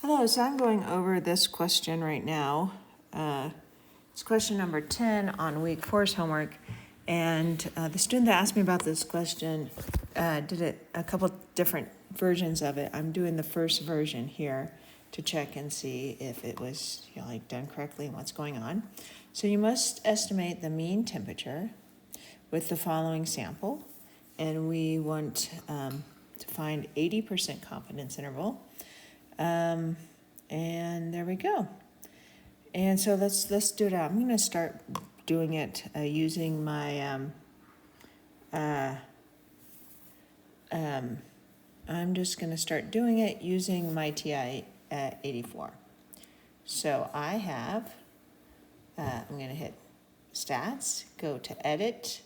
Hello, so I'm going over this question right now. It's question number 10 on week 4's homework. And the student that asked me about this question did a couple different versions of it. I'm doing the first version here to check and see if it was done correctly and what's going on. So you must estimate the mean temperature with the following sample. And we want to find 80% confidence interval. And there we go. And so let's do it out. I'm going to start doing it using my I'm just going to start doing it using my TI 84. So I have I'm going to hit stats, go to edit,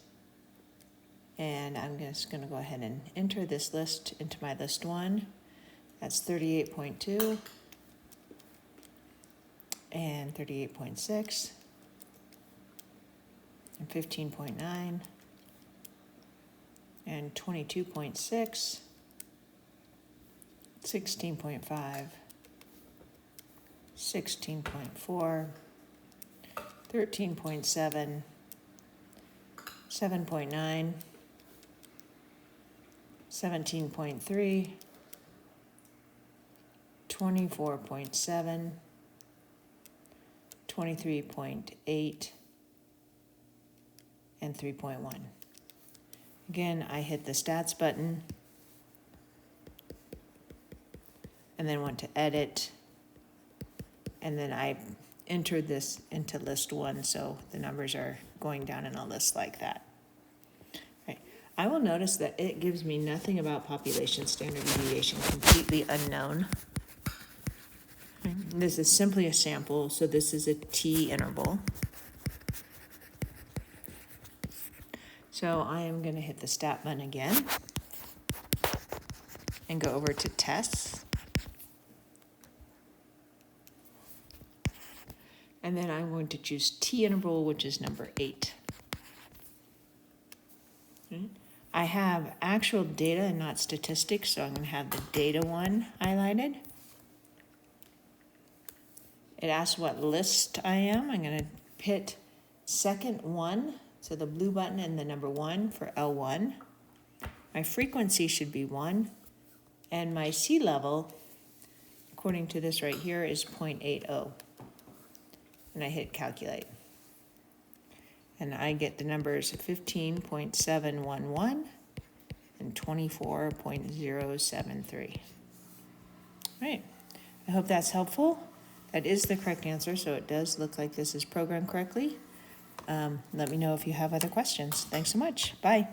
and I'm just going to go ahead and enter this list into my list 1. That's 38.2 and 38.6 and 15.9 and 22.6, 16.5, 16.4, 13.7, 7.9, 17.3, 24.7, 23.8, and 3.1. Again, I hit the stats button and then went to edit, and then I entered this into list 1, so the numbers are going down in a list like that. Right. I will notice that it gives me nothing about population standard deviation, completely unknown. This is simply a sample, so this is a T interval. So I am going to hit the stat button again and go over to tests. And then I'm going to choose T interval, which is number 8. I have actual data and not statistics, so I'm going to have the data one highlighted. It asks what list I am. I'm going to hit second 1, so the blue button and the number 1 for L1. My frequency should be 1, and my sea level, according to this right here, is 0.80. And I hit calculate. And I get the numbers 15.711 and 24.073. All right, I hope that's helpful. That is the correct answer, so it does look like this is programmed correctly. Let me know if you have other questions. Thanks so much. Bye.